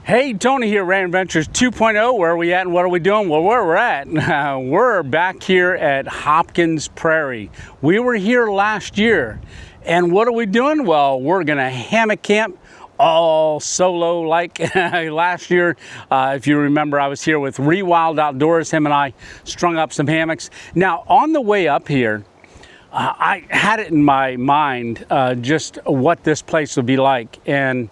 Hey, Tony here, Rand Adventures 2.0. Where are we at and what are we doing? Well, where we're at, we're back here at Hopkins Prairie. We were here last year, and what are we doing? Well, we're gonna hammock camp all solo like last year. If you remember, I was here with Rewild Outdoors. Him and I strung up some hammocks. Now, on the way up here, I had it in my mind just what this place would be like, and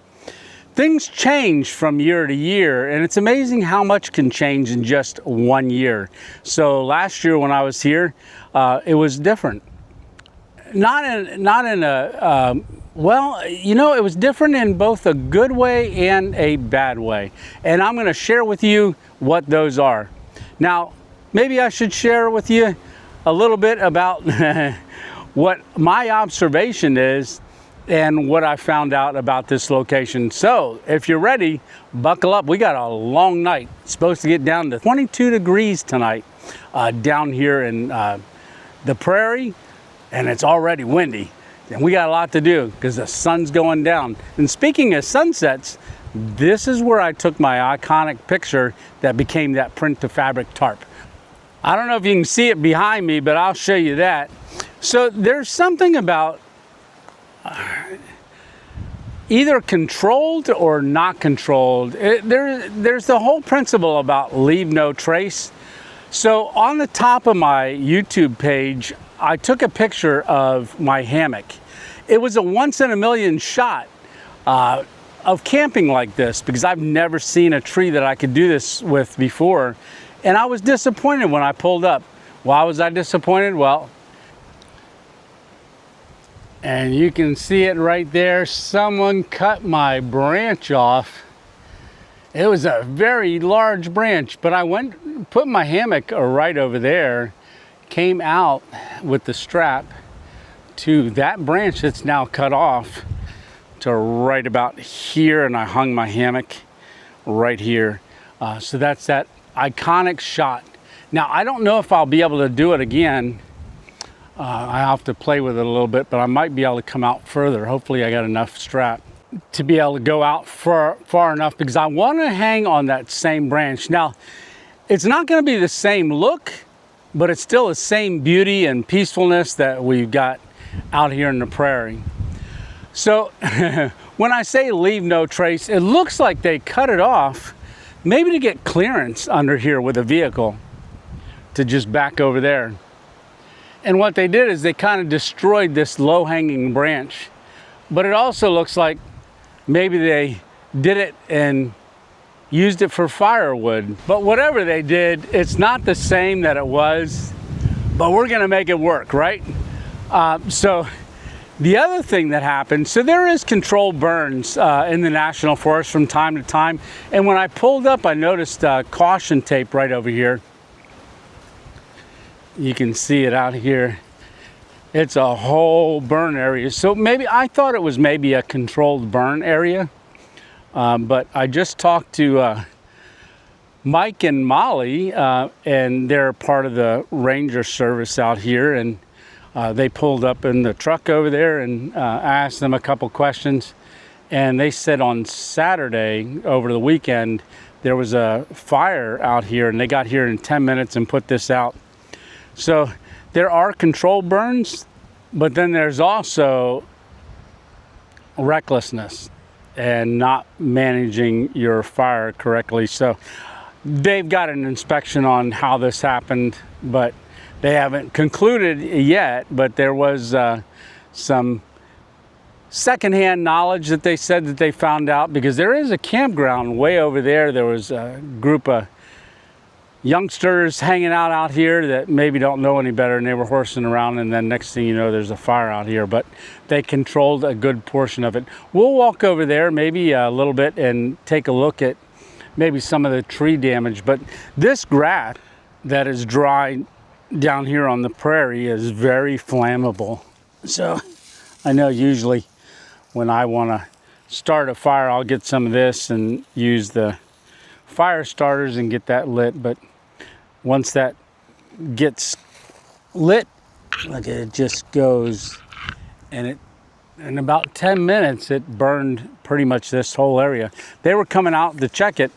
things change from year to year, and it's amazing how much can change in just 1 year. So last year when I was here, it was different. Not in a well, you know, it was different in both a good way and a bad way. And I'm going to share with you what those are. Now, maybe I should share with you a little bit about what my observation is and what I found out about this location. So if you're ready, buckle up. We got a long night. It's supposed to get down to 22 degrees tonight down here in the prairie, and it's already windy. And we got a lot to do because the sun's going down. And speaking of sunsets, this is where I took my iconic picture that became that print to fabric tarp. I don't know if you can see it behind me, but I'll show you that. So there's something about either controlled or not controlled. There's the whole principle about leave no trace. So on the top of my YouTube page, I took a picture of my hammock. It was a once in a million shot of camping like this because I've never seen a tree that I could do this with before. And I was disappointed when I pulled up. Why was I disappointed? Well, and you can see it right there. Someone cut my branch off. It was a very large branch, but I went, put my hammock right over there, came out with the strap to that branch that's now cut off to right about here, and I hung my hammock right here. So that's that iconic shot. Now, I don't know if I'll be able to do it again. I have to play with it a little bit, but I might be able to come out further. Hopefully I got enough strap to be able to go out far enough because I want to hang on that same branch. Now, it's not going to be the same look, but it's still the same beauty and peacefulness that we've got out here in the prairie. So when I say leave no trace, it looks like they cut it off maybe to get clearance under here with a vehicle to just back over there. And what they did is they kind of destroyed this low-hanging branch. But it also looks like maybe they did it and used it for firewood. But whatever they did, it's not the same that it was, but we're gonna make it work, right? So the other thing that happened, so there is controlled burns in the National Forest from time to time. And when I pulled up, I noticed caution tape right over here. You can see it out here. It's a whole burn area. So maybe, I thought it was maybe a controlled burn area. But I just talked to Mike and Molly, and they're part of the ranger service out here. And they pulled up in the truck over there, and I asked them a couple questions. And they said on Saturday, over the weekend, there was a fire out here, and they got here in 10 minutes and put this out. So there are controlled burns, but then there's also recklessness and not managing your fire correctly. So they've got an inspection on how this happened, but they haven't concluded yet. But there was some secondhand knowledge that they said that they found out, because there is a campground way over there. There was a group of youngsters hanging out here that maybe don't know any better, and they were horsing around, and then next thing you know, there's a fire out here. But they controlled a good portion of it. We'll walk over there maybe a little bit and take a look at maybe some of the tree damage. But this grass that is dry down here on the prairie is very flammable. So I know usually when I want to start a fire, I'll get some of this and use the fire starters and get that lit. But once that gets lit, look, it just goes and it in about 10 minutes, it burned pretty much this whole area. They were coming out to check it,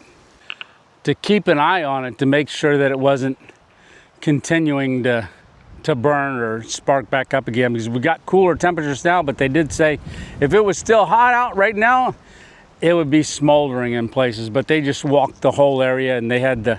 to keep an eye on it, to make sure that it wasn't continuing to burn or spark back up again, because we got cooler temperatures now, but they did say if it was still hot out right now, it would be smoldering in places. But they just walked the whole area, and they had the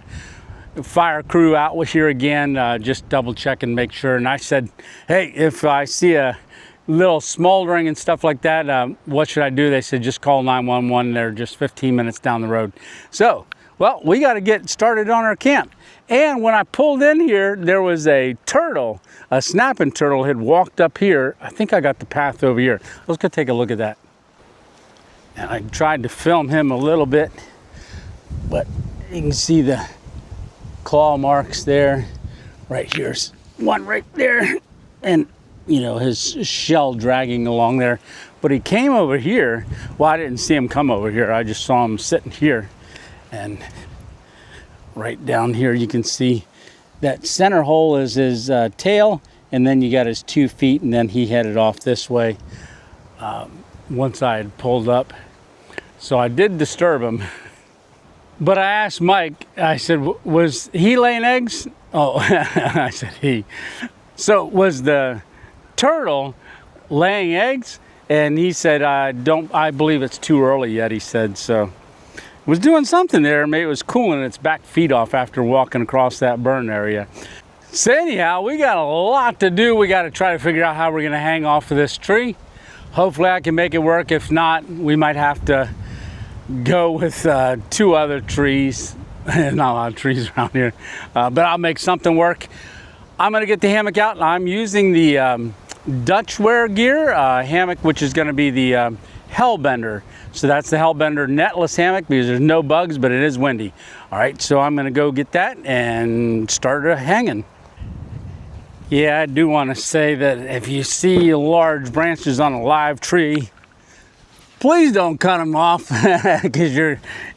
fire crew out here again, just double check and make sure. And I said, hey, if I see a little smoldering and stuff like that, what should I do? They said just call 911. They're just 15 minutes down the road. So, well, we got to get started on our camp. And when I pulled in here, there was a turtle, a snapping turtle had walked up here. I think I got the path over here. Let's go take a look at that. And I tried to film him a little bit, but you can see the claw marks there. Right here's one right there. And, you know, his shell dragging along there. But he came over here. Well, I didn't see him come over here. I just saw him sitting here. And right down here you can see that center hole is his tail, and then you got his 2 feet, and then he headed off this way once I had pulled up. So I did disturb him. But I asked Mike, I said, was he laying eggs? Oh, I said he. So was the turtle laying eggs? And he said, I believe it's too early yet, he said. So was doing something there. Maybe it was cooling its back feet off after walking across that burn area. So anyhow, we got a lot to do. We got to try to figure out how we're going to hang off of this tree. Hopefully I can make it work. If not, we might have to go with 2 other trees. Not a lot of trees around here, but I'll make something work. I'm going to get the hammock out. I'm using the Dutch wear gear hammock, which is going to be the Hellbender. So that's the Hellbender netless hammock, because there's no bugs, but it is windy. All right, so I'm gonna go get that and start hanging. Yeah, I do want to say that if you see large branches on a live tree, please don't cut them off, because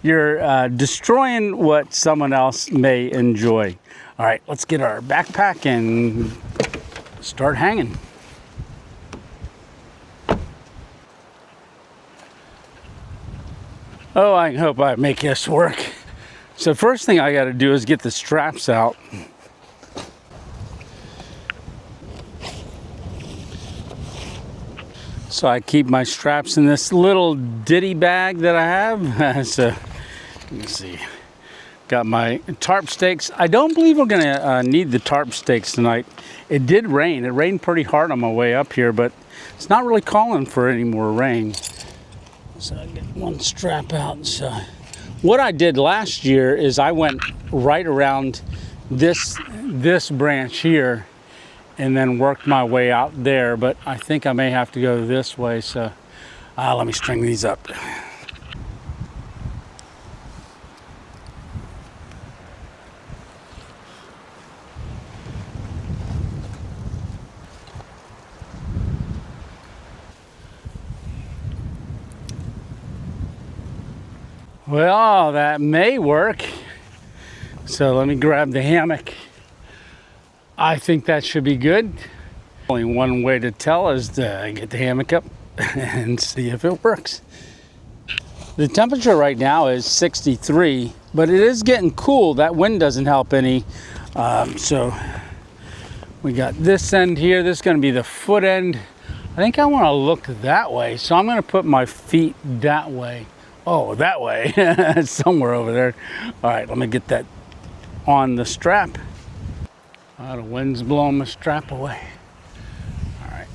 you're destroying what someone else may enjoy. All right, let's get our backpack and start hanging. Oh, I hope I make this work. So first thing I got to do is get the straps out. So I keep my straps in this little ditty bag that I have. So let me see. Got my tarp stakes. I don't believe we're gonna need the tarp stakes tonight. It did rain. It rained pretty hard on my way up here, but it's not really calling for any more rain. So I get one strap out. So what I did last year is I went right around this branch here and then worked my way out there, but I think I may have to go this way. So let me string these up. Well, that may work. So let me grab the hammock. I think that should be good. Only one way to tell is to get the hammock up and see if it works. The temperature right now is 63, but it is getting cool. That wind doesn't help any. So we got this end here. This is going to be the foot end. I think I want to look that way. So I'm going to put my feet that way. Oh, that way. Somewhere over there. All right, let me get that on the strap. The wind's blowing my strap away. All right.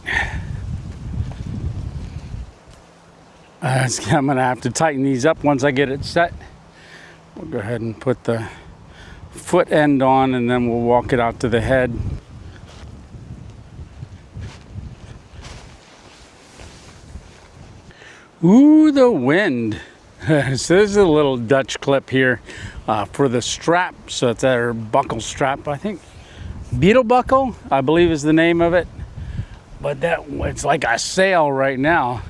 I'm going to have to tighten these up once I get it set. We'll go ahead and put the foot end on, and then we'll walk it out to the head. Ooh, the wind. So this is a little Dutch clip here for the strap. So it's our buckle strap, I think. Beetle buckle, I believe is the name of it. But it's like a sail right now.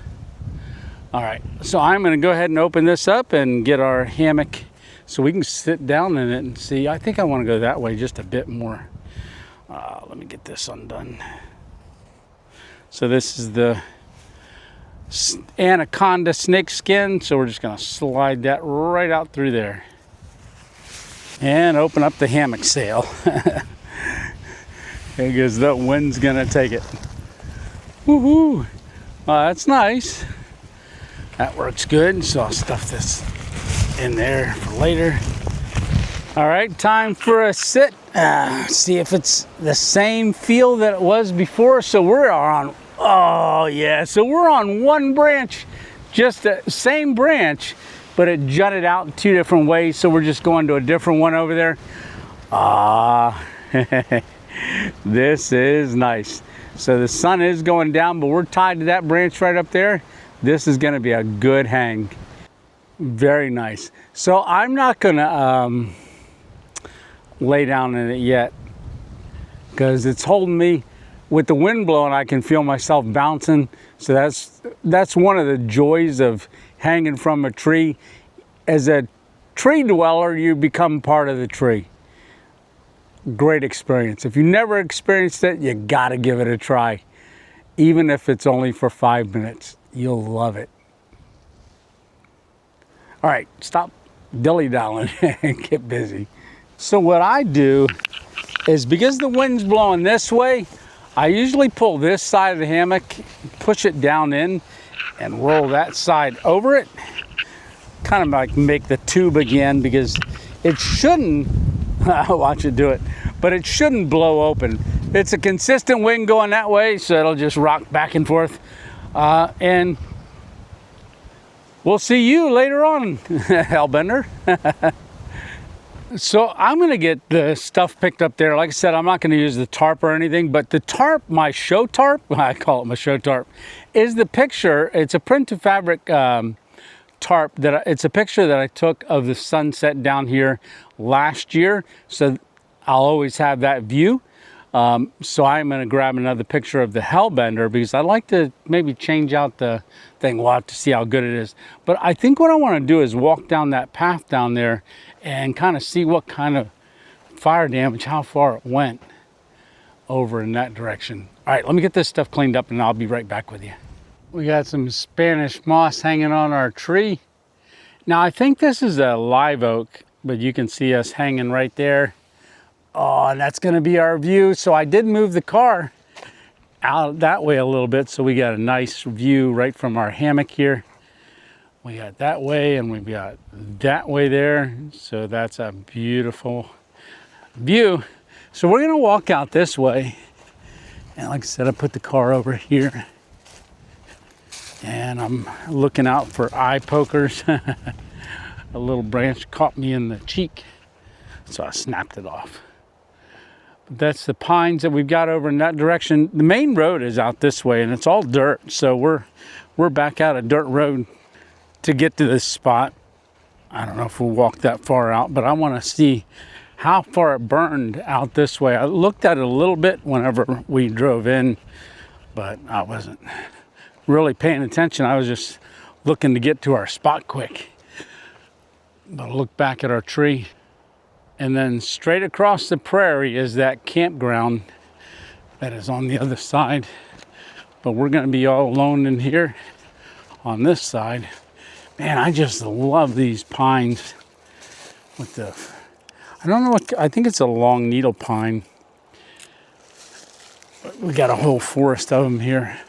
All right, so I'm gonna go ahead and open this up and get our hammock so we can sit down in it and see. I think I wanna go that way just a bit more. Let me get this undone. So this is the anaconda snake skin. So we're just gonna slide that right out through there. And open up the hammock sail. Because the wind's gonna take it. Woohoo! That's nice. That works good. So I'll stuff this in there for later. All right, time for a sit. See if it's the same feel that it was before. So we're on, oh yeah, so we're on one branch, just the same branch, but it jutted out in two different ways. So we're just going to a different one over there. This is nice. So the sun is going down, but we're tied to that branch right up there. This is gonna be a good hang. Very nice. So I'm not gonna lay down in it yet because it's holding me. With the wind blowing, I can feel myself bouncing. So that's one of the joys of hanging from a tree. As a tree dweller, you become part of the tree. Great experience. If you never experienced it, you gotta give it a try. Even if it's only for 5 minutes, you'll love it. All right, stop dilly-dallying and get busy. So what I do is, because the wind's blowing this way, I usually pull this side of the hammock, push it down in, and roll that side over it. Kind of like make the tube again, because it shouldn't, watch it do it, but it shouldn't blow open. It's a consistent wind going that way, so it'll just rock back and forth. And we'll see you later on, Hellbender. So I'm gonna get the stuff picked up there. Like I said, I'm not gonna use the tarp or anything, but the tarp, my show tarp, I call it my show tarp, is the picture. It's a print to fabric tarp it's a picture that I took of the sunset down here last year. So I'll always have that view. So I'm gonna grab another picture of the Hellbender because I like to maybe change out the thing. We'll have to see how good it is. But I think what I wanna do is walk down that path down there and kind of see what kind of fire damage, how far it went over in that direction. All right, let me get this stuff cleaned up and I'll be right back with you. We got some Spanish moss hanging on our tree. Now I think this is a live oak, but you can see us hanging right there. Oh, and that's gonna be our view. So I did move the car out that way a little bit, so we got a nice view right from our hammock here. We got that way and we've got that way there. So that's a beautiful view. So we're gonna walk out this way. And like I said, I put the car over here. And I'm looking out for eye pokers. A little branch caught me in the cheek, so I snapped it off. But that's the pines that we've got over in that direction. The main road is out this way and it's all dirt. So we're back out a dirt road to get to this spot. I don't know if we'll walk that far out, but I want to see how far it burned out this way. I looked at it a little bit whenever we drove in, but I wasn't really paying attention. I was just looking to get to our spot quick. But look back at our tree. And then straight across the prairie is that campground that is on the other side. But we're gonna be all alone in here on this side. Man, I just love these pines with the, I don't know what, I think it's a long needle pine. But we got a whole forest of them here.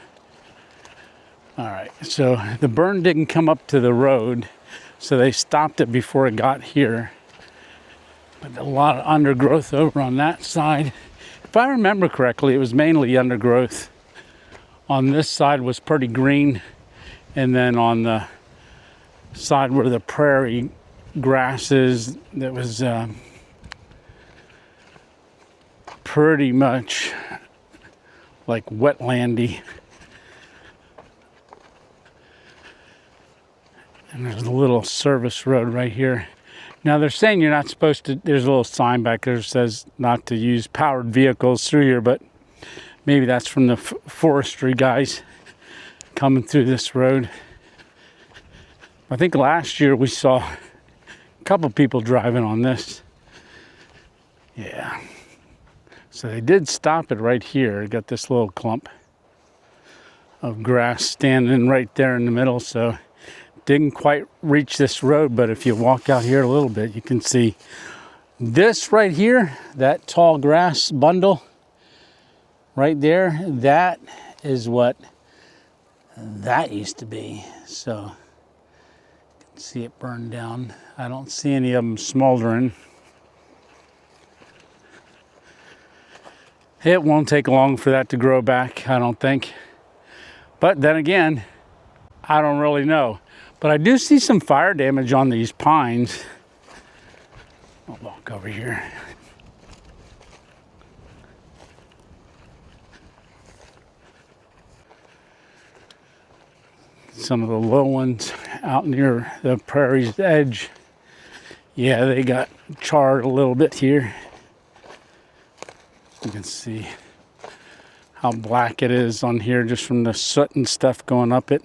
All right, so the burn didn't come up to the road, so they stopped it before it got here. But a lot of undergrowth over on that side. If I remember correctly, it was mainly undergrowth. On this side was pretty green, and then on the side where the prairie grass is, that was pretty much like wetlandy. And there's a little service road right here. Now they're saying you're not supposed to, there's a little sign back there that says not to use powered vehicles through here, but maybe that's from the forestry guys coming through this road. I think last year we saw a couple people driving on this. Yeah. So they did stop it right here. Got this little clump. of grass standing right there in the middle. So didn't quite reach this road, but if you walk out here a little bit, you can see this right here, that tall grass bundle right there. That is what that used to be. So you can see it burned down. I don't see any of them smoldering. It won't take long for that to grow back, I don't think. But then again, I don't really know. But I do see some fire damage on these pines. I'll walk over here. Some of the low ones out near the prairie's edge. Yeah, they got charred a little bit here. You can see how black it is on here just from the soot and stuff going up it.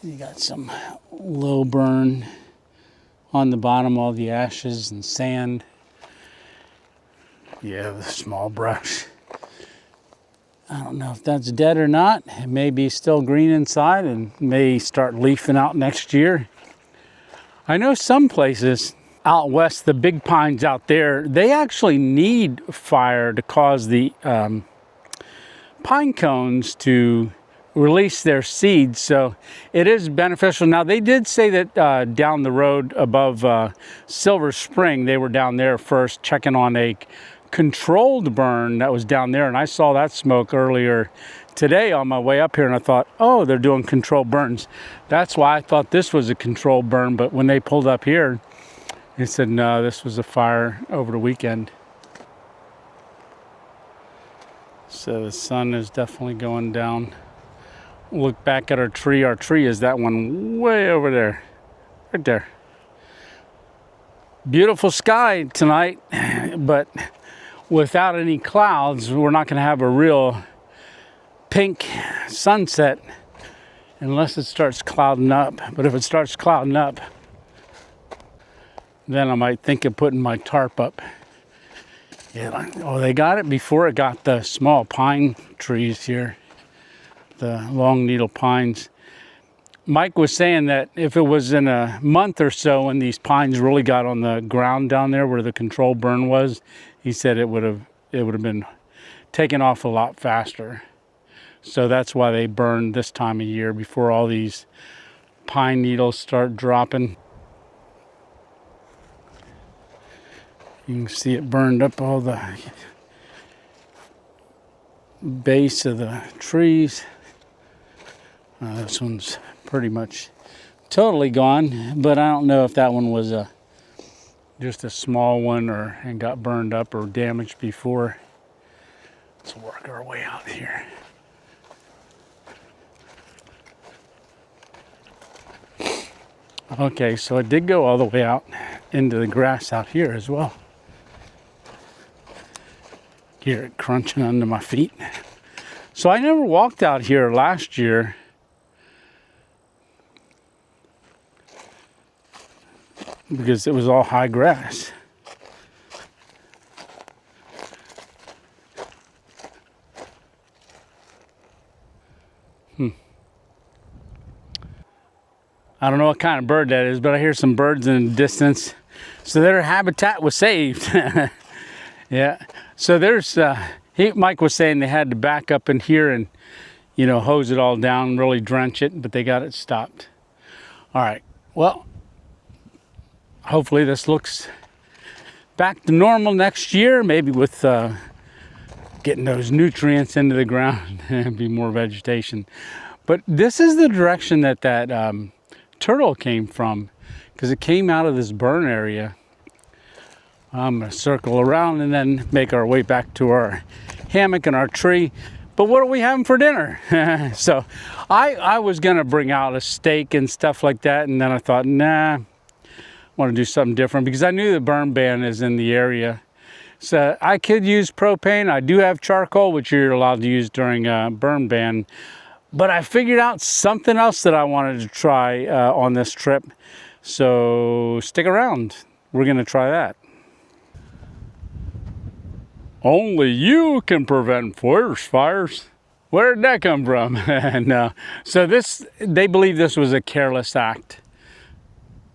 You got some low burn on the bottom, all the ashes and sand. Yeah, the small brush. I don't know if that's dead or not. It may be still green inside and may start leafing out next year. I know some places out west, the big pines out there, they actually need fire to cause the pine cones to release their seeds. So it is beneficial. Now they did say that down the road above Silver Spring, they were down there first checking on a controlled burn that was down there, and I saw that smoke earlier today on my way up here, and I thought, oh, they're doing controlled burns. That's why I thought this was a controlled burn, but when they pulled up here, they said no, this was a fire over the weekend. So the sun is definitely going down. Look back at our tree. Our tree is that one way over there, right there. Beautiful sky tonight, but without any clouds, we're not going to have a real pink sunset unless it starts clouding up. But if it starts clouding up, then I might think of putting my tarp up. Yeah, oh, they got it before it got the small pine trees here, the long needle pines. Mike was saying that if it was in a month or so when these pines really got on the ground down there where the control burn was, he said it would have been taken off a lot faster. So that's why they burn this time of year before all these pine needles start dropping. You can see it burned up all the base of the trees. This one's pretty much totally gone, but I don't know if that one was just a small one and got burned up or damaged before. Let's work our way out here. Okay, so it did go all the way out into the grass out here as well. Hear it crunching under my feet. So I never walked out here last year. Because it was all high grass. I don't know what kind of bird that is, but I hear some birds in the distance. So their habitat was saved. Yeah. So there's, Mike was saying they had to back up in here and, hose it all down, really drench it, but they got it stopped. All right. Well, hopefully this looks back to normal next year, maybe with getting those nutrients into the ground and be more vegetation. But this is the direction that turtle came from, because it came out of this burn area. I'm going to circle around and then make our way back to our hammock and our tree. But what are we having for dinner? So I was going to bring out a steak and stuff like that, and then I thought, nah, I want to do something different because I knew the burn ban is in the area. So I could use propane. I do have charcoal, which you're allowed to use during a burn ban. But I figured out something else that I wanted to try on this trip. So stick around. We're going to try that. Only you can prevent forest fires. Where did that come from? No. So they believe this was a careless act.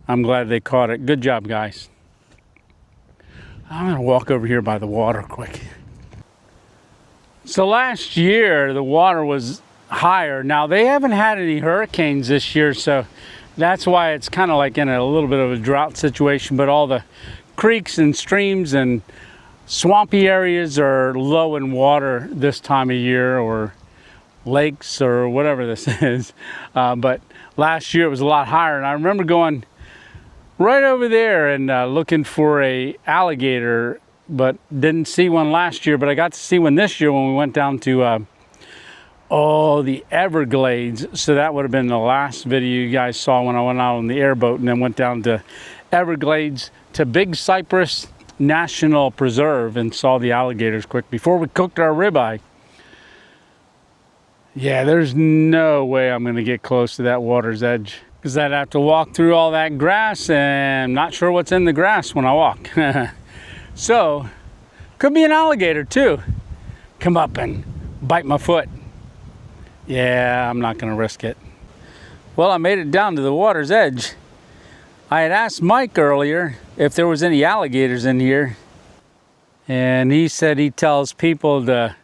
I'm glad they caught it. Good job, guys. I'm gonna walk over here by the water quick. So last year, the water was higher. Now, they haven't had any hurricanes this year, so that's why it's kind of like in a little bit of a drought situation, but all the creeks and streams and swampy areas are low in water this time of year, or lakes or whatever this is. But last year it was a lot higher, and I remember going right over there and looking for a alligator, but didn't see one last year. But I got to see one this year when we went down to the Everglades. So that would have been the last video you guys saw when I went out on the airboat and then went down to Everglades to Big Cypress National Preserve and saw the alligators quick before we cooked our ribeye. Yeah, there's no way I'm gonna get close to that water's edge, because I'd have to walk through all that grass, and I'm not sure what's in the grass when I walk. So, could be an alligator too. Come up and bite my foot. Yeah, I'm not gonna risk it. Well, I made it down to the water's edge. I had asked Mike earlier if there was any alligators in here, and he said he tells people to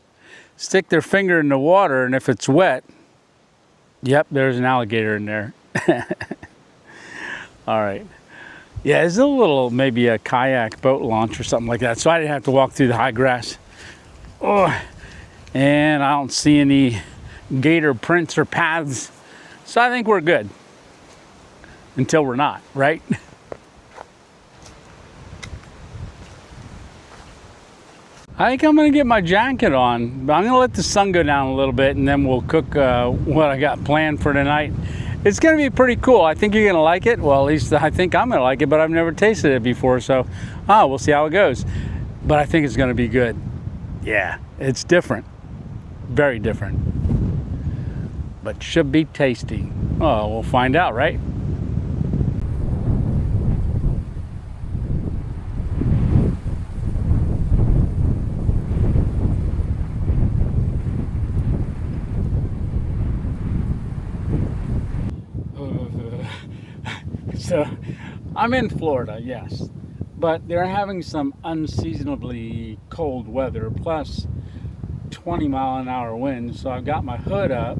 stick their finger in the water, and if it's wet, yep, there's an alligator in there. All right. Yeah, it's a little, maybe a kayak boat launch or something like that, so I didn't have to walk through the high grass. Oh, and I don't see any gator prints or paths, so I think we're good. Until we're not, right? I think I'm gonna get my jacket on, but I'm gonna let the sun go down a little bit, and then we'll cook what I got planned for tonight. It's gonna be pretty cool. I think you're gonna like it. Well, at least I think I'm gonna like it, but I've never tasted it before, so we'll see how it goes. But I think it's gonna be good. Yeah, it's different, very different, but should be tasty. Oh, we'll find out, right? So, I'm in Florida, yes, but they're having some unseasonably cold weather, plus 20-mile-an-hour winds, so I've got my hood up.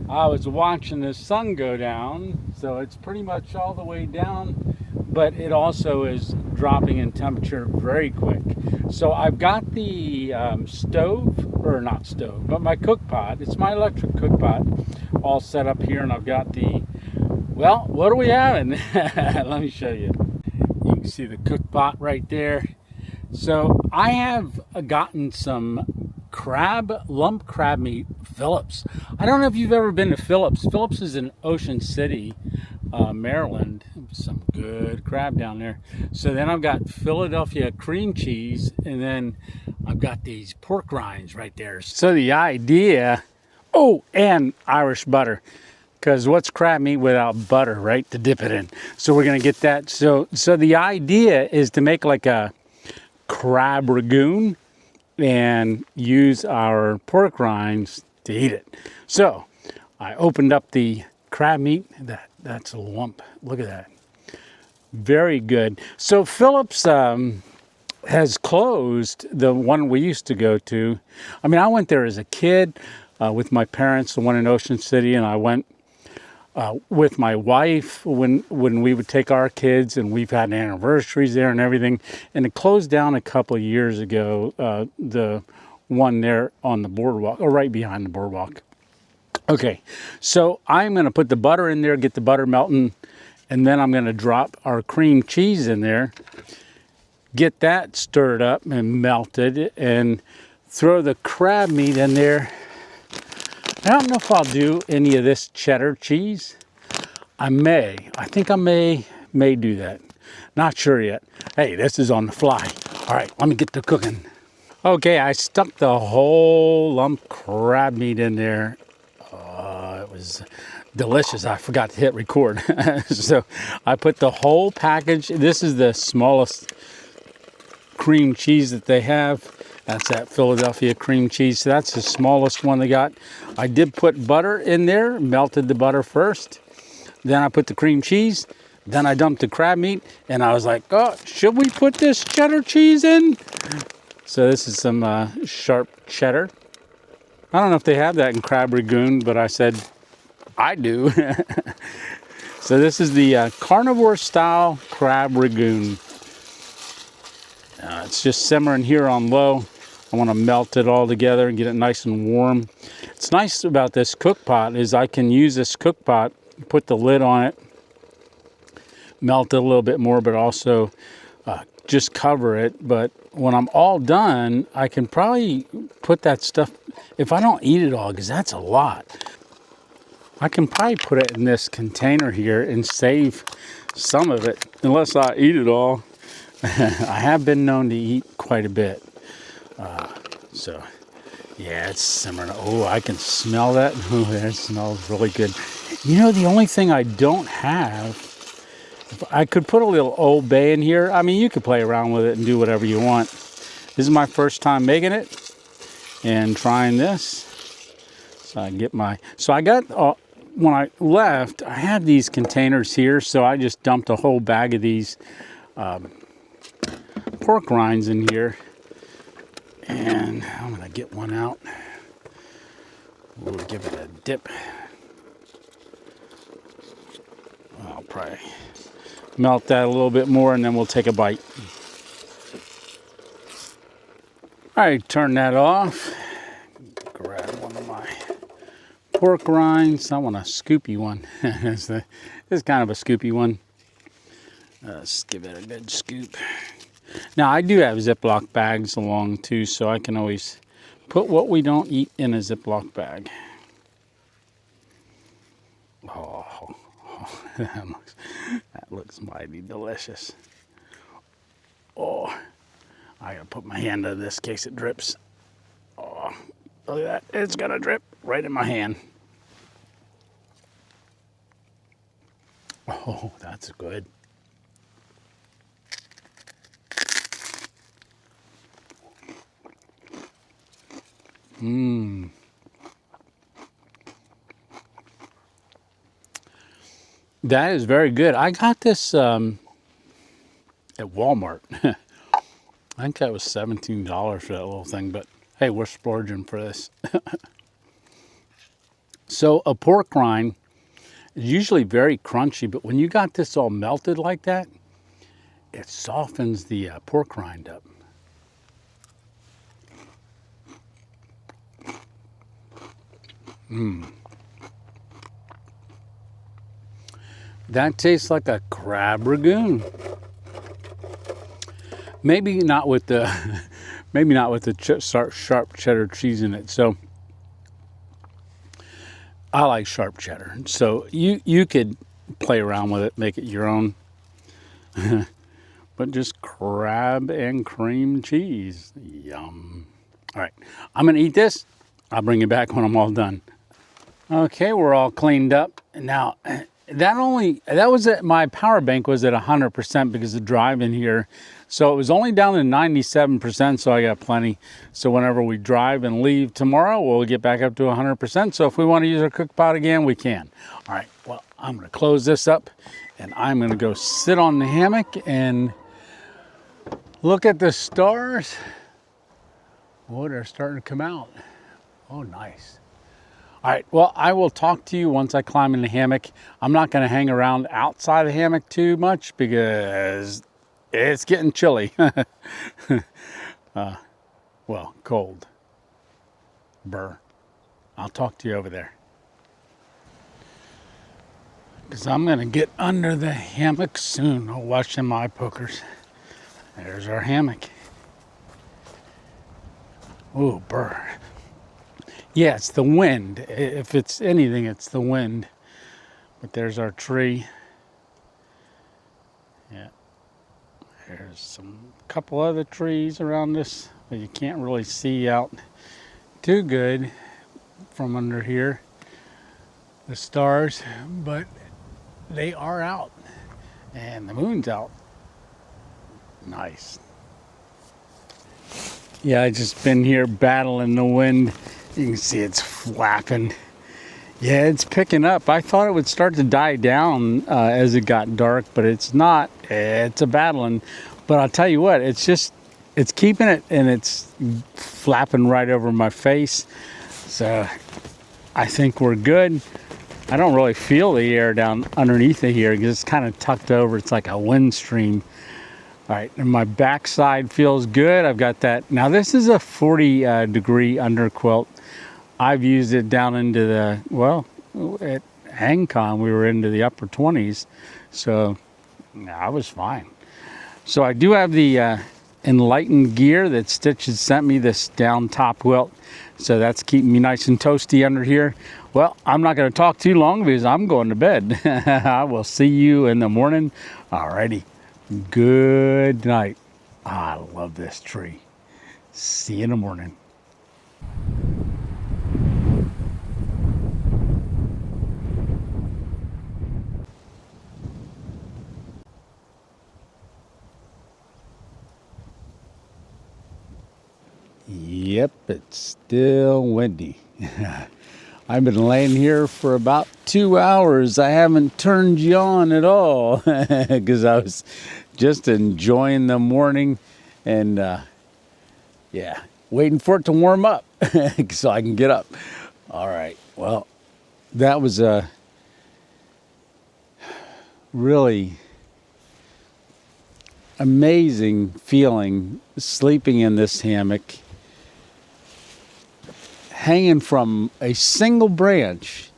I was watching the sun go down, so it's pretty much all the way down, but it also is dropping in temperature very quick. So I've got the not stove, but my cook pot. It's my electric cook pot all set up here, and I've got the, well, what are we having? Let me show you. You can see the cook pot right there. So I have gotten some lump crab meat, Phillips. I don't know if you've ever been to Phillips. Phillips is in Ocean City, Maryland. Some good crab down there. So then I've got Philadelphia cream cheese, and then I've got these pork rinds right there. So the idea, and Irish butter. Because what's crab meat without butter, right, to dip it in? So we're going to get that. So the idea is to make like a crab ragoon and use our pork rinds to eat it. So I opened up the crab meat. That's a lump. Look at that. Very good. So Phillips has closed, the one we used to go to. I mean, I went there as a kid with my parents, the one in Ocean City, and I went with my wife when we would take our kids, and we've had anniversaries there and everything. And it closed down a couple of years ago, the one there on the boardwalk, or right behind the boardwalk. Okay, so I'm going to put the butter in there, get the butter melting, and then I'm going to drop our cream cheese in there, get that stirred up and melted, and throw the crab meat in there. I don't know if I'll do any of this cheddar cheese. I think I may do that. Not sure yet. Hey, this is on the fly. All right, let me get to cooking. Okay, I stuck the whole lump crab meat in there. It was delicious. I forgot to hit record. So I put the whole package. This is the smallest cream cheese that they have. That's that Philadelphia cream cheese. So that's the smallest one they got. I did put butter in there, melted the butter first. Then I put the cream cheese. Then I dumped the crab meat. And I was like, oh, should we put this cheddar cheese in? So this is some sharp cheddar. I don't know if they have that in crab ragoon, but I said, I do. So this is the carnivore style crab ragoon. It's just simmering here on low. I want to melt it all together and get it nice and warm. It's nice about this cook pot is I can use this cook pot, put the lid on it, melt it a little bit more, but also just cover it. But when I'm all done, I can probably put that stuff, if I don't eat it all, because that's a lot, I can probably put it in this container here and save some of it, unless I eat it all. I have been known to eat quite a bit. So, yeah, it's simmering. Oh, I can smell that. Oh, that smells really good. You know, the only thing I don't have, I could put a little Old Bay in here. I mean, you could play around with it and do whatever you want. This is my first time making it and trying this. So I get my, so I got, when I left, I had these containers here. So I just dumped a whole bag of these pork rinds in here. And I'm going to get one out. We'll give it a dip. I'll probably melt that a little bit more and then we'll take a bite. All right, turn that off. Grab one of my pork rinds. I want a scoopy one. This is kind of a scoopy one. Let's give it a good scoop. Now, I do have Ziploc bags along too, so I can always put what we don't eat in a Ziploc bag. Oh, that looks mighty delicious. Oh, I gotta put my hand in this in case it drips. Oh, look at that. It's gonna drip right in my hand. Oh, that's good. Mmm. That is very good. I got this at Walmart. I think that was $17 for that little thing, but hey, we're splurging for this. So a pork rind is usually very crunchy, but when you got this all melted like that, it softens the pork rind up. Mmm. That tastes like a crab ragoon. Maybe not with the, sharp cheddar cheese in it. So I like sharp cheddar. So you could play around with it, make it your own. But just crab and cream cheese. Yum. All right, I'm gonna eat this. I'll bring you back when I'm all done. Okay, we're all cleaned up. Now, my power bank was at 100% because of driving here. So it was only down to 97%, so I got plenty. So whenever we drive and leave tomorrow, we'll get back up to 100%. So if we want to use our cook pot again, we can. All right, well, I'm gonna close this up and I'm gonna go sit on the hammock and look at the stars. Oh, they're starting to come out. Oh, nice. All right, well, I will talk to you once I climb in the hammock. I'm not gonna hang around outside the hammock too much because it's getting chilly. Well, cold. Burr. I'll talk to you over there. Because I'm gonna get under the hammock soon. I'll watch them eye pokers. There's our hammock. Ooh, burr. Yeah, it's the wind. If it's anything, it's the wind. But there's our tree. Yeah. There's a couple other trees around this, but you can't really see out too good from under here. The stars, but they are out. And the moon's out. Nice. Yeah, I just been here battling the wind. You can see it's flapping. Yeah, it's picking up. I thought it would start to die down as it got dark, but it's not. It's a battling. But I'll tell you what, it's keeping it, and it's flapping right over my face. So I think we're good. I don't really feel the air down underneath it here because it's kind of tucked over. It's like a wind stream. All right, and my backside feels good. I've got that. Now this is a 40 degree underquilt. I've used it down into the, well, at HangCon we were into the upper 20s. So I was fine. So I do have the Enlightened gear that Stitch has sent me, this down top quilt. So that's keeping me nice and toasty under here. Well, I'm not going to talk too long because I'm going to bed. I will see you in the morning. Alrighty. Good night. I love this tree. See you in the morning. Yep, it's still windy. I've been laying here for about 2 hours. I haven't turned you on at all because I was just enjoying the morning and yeah, waiting for it to warm up so I can get up. All right, well, that was a really amazing feeling sleeping in this hammock, hanging from a single branch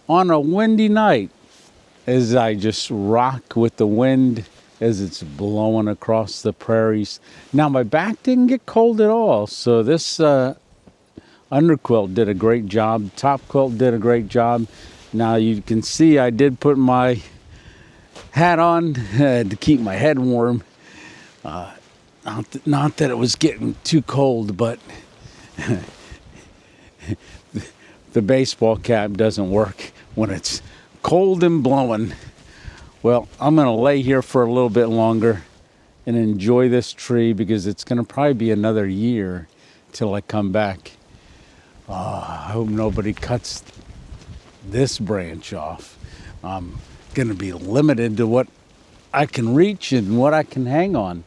on a windy night as I just rock with the wind as it's blowing across the prairies. Now my back didn't get cold at all, so this underquilt did a great job. Top quilt did a great job. Now you can see I did put my hat on to keep my head warm. Not that it was getting too cold, but the baseball cap doesn't work when it's cold and blowing. Well, I'm going to lay here for a little bit longer and enjoy this tree because it's going to probably be another year till I come back. I hope nobody cuts this branch off. I'm going to be limited to what I can reach and what I can hang on.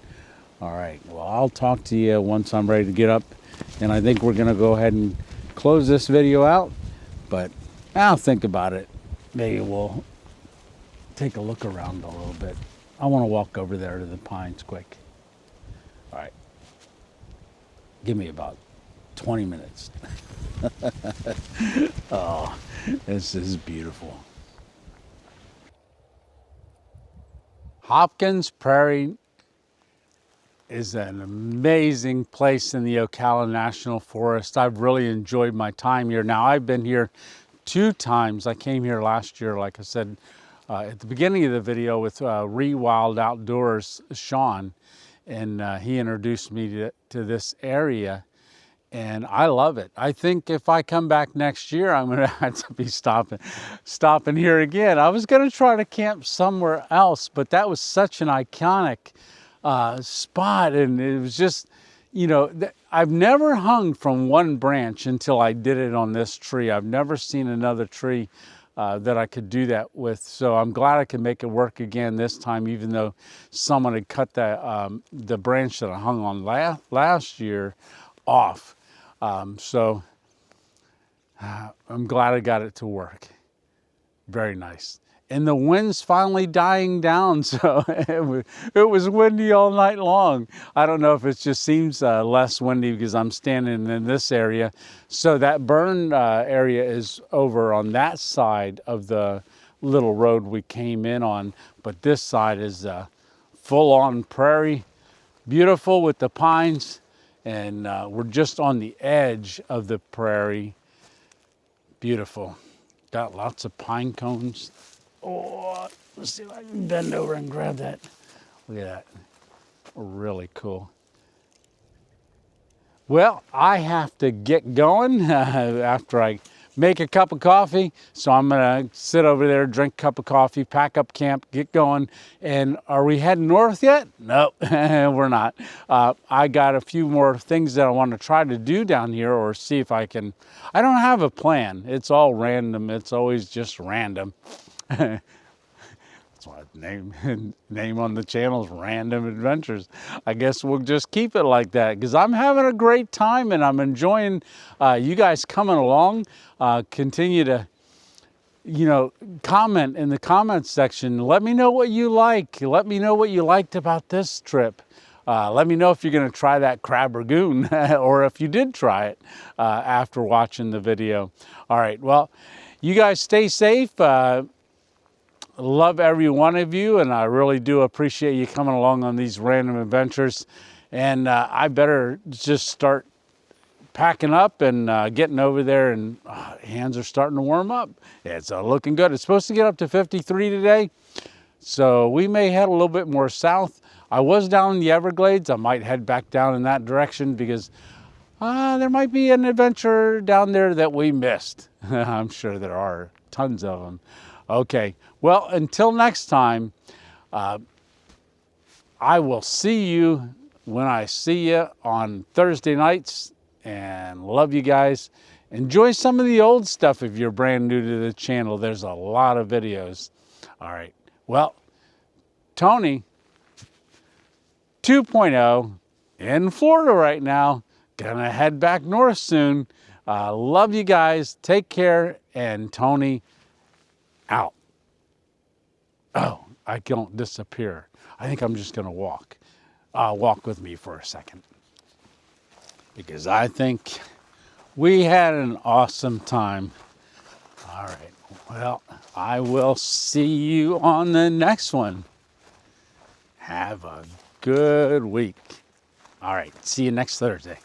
All right, well, I'll talk to you once I'm ready to get up, and I think we're going to go ahead and close this video out, but I'll think about it. Maybe we'll take a look around a little bit. I want to walk over there to the pines quick. All right, give me about 20 minutes. Oh, this is beautiful. Hopkins Prairie is an amazing place in the Ocala National Forest. I've really enjoyed my time here. Now, I've been here 2 times. I came here last year, like I said, at the beginning of the video with Rewild Outdoors, Sean, and he introduced me to this area, and I love it. I think if I come back next year, I'm gonna have to be stopping here again. I was gonna try to camp somewhere else, but that was such an iconic spot, and it was just, you know, I've never hung from one branch until I did it on this tree. I've never seen another tree that I could do that with, so I'm glad I could make it work again this time, even though someone had cut the branch that I hung on last year off. So I'm glad I got it to work. Very nice. And the wind's finally dying down, so it was windy all night long. I don't know if it just seems less windy because I'm standing in this area. So that burn area is over on that side of the little road we came in on, but this side is full-on prairie, beautiful with the pines, and we're just on the edge of the prairie. Beautiful. Got lots of pine cones. Oh, let's see if I can bend over and grab that. Look at that. Really cool. Well, I have to get going after I make a cup of coffee. So I'm gonna sit over there, drink a cup of coffee, pack up camp, get going. And are we heading north yet? No, we're not. I got a few more things that I want to try to do down here, or see if I can. I don't have a plan. It's all random. It's always just random. That's why name on the channel is Random Adventures. I guess we'll just keep it like that, because I'm having a great time and I'm enjoying you guys coming along. Continue to, comment in the comments section. Let me know what you like. Let me know what you liked about this trip. Let me know if you're going to try that crab ragoon or if you did try it after watching the video. All right, well, you guys stay safe. Love every one of you, and I really do appreciate you coming along on these random adventures. And I better just start packing up and getting over there, and hands are starting to warm up. It's looking good. It's supposed to get up to 53 today, so we may head a little bit more south. I was down in the Everglades. I might head back down in that direction, because there might be an adventure down there that we missed. I'm sure there are tons of them. Okay, well, until next time, I will see you when I see you on Thursday nights, and love you guys. Enjoy some of the old stuff if you're brand new to the channel. There's a lot of videos. All right, well, Tony 2.0 in Florida right now. Gonna head back north soon. Love you guys. Take care, and Tony out. Oh, I don't disappear. I think I'm just gonna walk. Walk with me for a second, because I think we had an awesome time. All right, well, I will see you on the next one. Have a good week. All right, see you next Thursday.